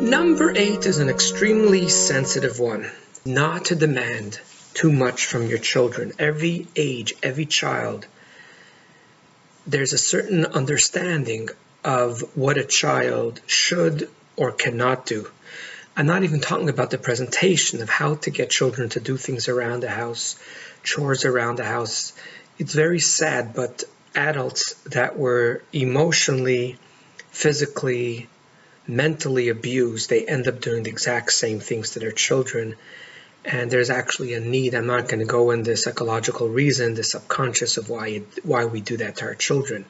Number 8 is an extremely sensitive one. Not to demand too much from your children. Every age, every child, there's a certain understanding of what a child should or cannot do. I'm not even talking about the presentation of how to get children to do things around the house, chores around the house. It's very sad, but adults that were emotionally, physically, mentally abused, they end up doing the exact same things to their children. And there's actually a need. I'm not going to go into the psychological reason, the subconscious of why we do that to our children.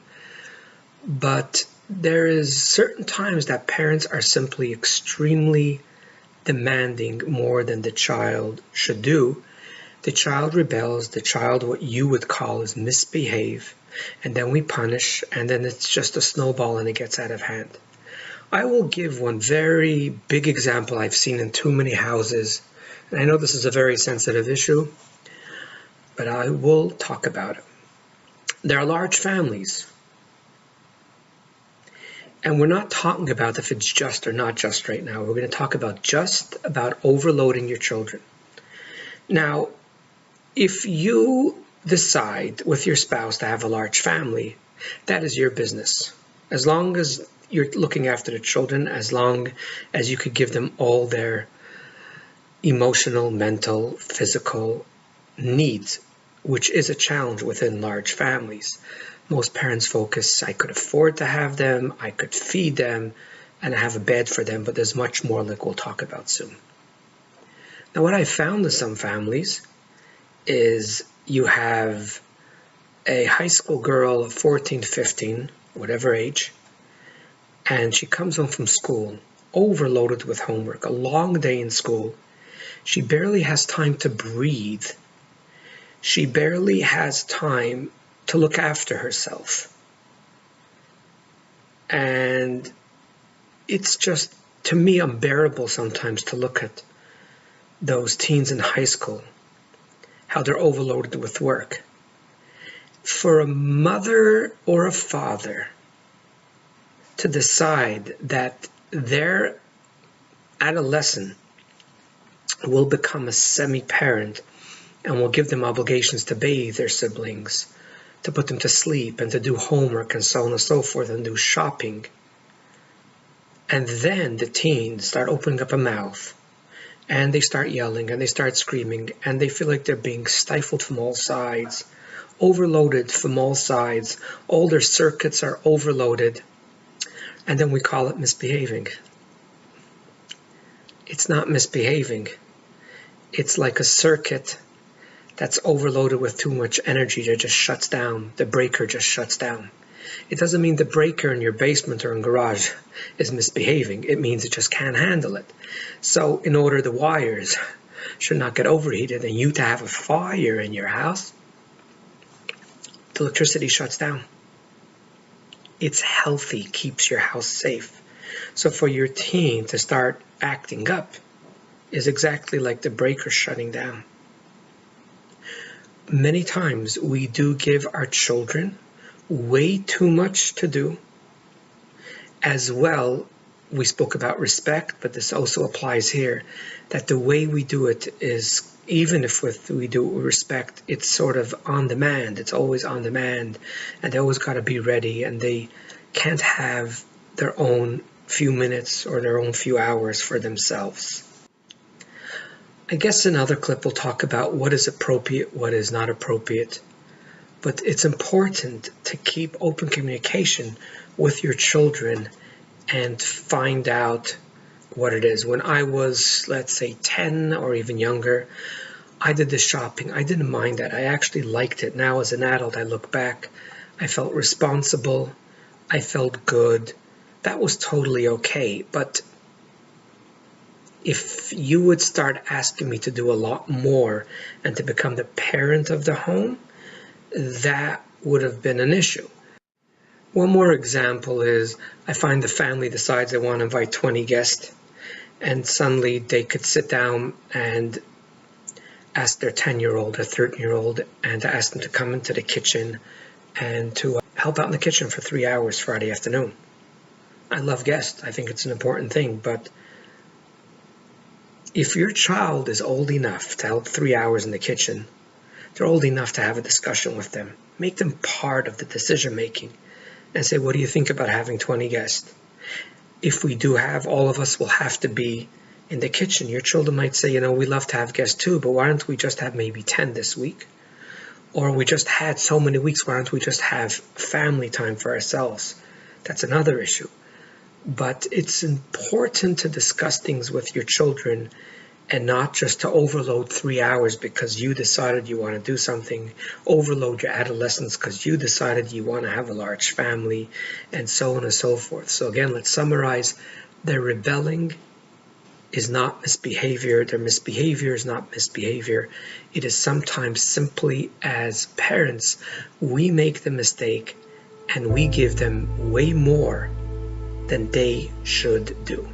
But there is certain times that parents are simply extremely demanding more than the child should do. The child rebels, the child, what you would call, is misbehave, and then we punish, and then it's just a snowball and it gets out of hand. I will give one very big example I've seen in too many houses. And I know this is a very sensitive issue, but I will talk about it. There are large families. And we're not talking about if it's just or not just right now. We're going to talk about just about overloading your children. Now, if you decide with your spouse to have a large family, that is your business. As long as you're looking after the children, as long as you could give them all their emotional, mental, physical needs, which is a challenge within large families. Most parents focus, I could afford to have them, I could feed them, and I have a bed for them, but there's much more like we'll talk about soon. Now, what I found in some families is you have a high school girl of 14, 15, whatever age, and she comes home from school overloaded with homework, a long day in school. She barely has time to breathe. She barely has time to look after herself. And it's just, to me, unbearable sometimes to look at those teens in high school, how they're overloaded with work. For a mother or a father to decide that their adolescent will become a semi-parent and will give them obligations to bathe their siblings, to put them to sleep and to do homework and so on and so forth and do shopping. And then the teens start opening up a mouth and they start yelling and they start screaming and they feel like they're being stifled from all sides, overloaded from all sides. All their circuits are overloaded. And then we call it misbehaving. It's not misbehaving. It's like a circuit that's overloaded with too much energy that just shuts down. The breaker just shuts down. It doesn't mean the breaker in your basement or in garage is misbehaving. It means it just can't handle it. So in order the wires should not get overheated and you to have a fire in your house, the electricity shuts down. It's healthy, keeps your house safe. So for your teen to start acting up is exactly like the breaker shutting down. Many times we do give our children way too much to do. As well, we spoke about respect, but this also applies here, that the way we do it is, even if we do it with respect, it's sort of on demand. It's always on demand, and they always got to be ready, and they can't have their own few minutes or their own few hours for themselves. I guess another clip will talk about what is appropriate, what is not appropriate. But it's important to keep open communication with your children and find out what it is. When I was, let's say, 10 or even younger, I did the shopping. I didn't mind that. I actually liked it. Now as an adult, I look back, I felt responsible. I felt good. That was totally okay. But if you would start asking me to do a lot more and to become the parent of the home, that would have been an issue. One more example is, I find the family decides they want to invite 20 guests, and suddenly they could sit down and ask their 10-year-old or 13-year-old and to ask them to come into the kitchen and to help out in the kitchen for 3 hours Friday afternoon. I love guests. I think it's an important thing, but If your child is old enough to help 3 hours in the kitchen, they're old enough to have a discussion with them. Make them part of the decision making and say, what do you think about having 20 guests? If we do have, all of us will have to be in the kitchen. Your children might say, we love to have guests too, but why don't we just have maybe 10 this week? Or we just had so many weeks, why don't we just have family time for ourselves? That's another issue. But it's important to discuss things with your children and not just to overload 3 hours because you decided you want to do something, overload your adolescents because you decided you want to have a large family, and so on and so forth. So again, let's summarize. Their rebelling is not misbehavior. Their misbehavior is not misbehavior. It is sometimes simply, as parents, we make the mistake and we give them way more than they should do.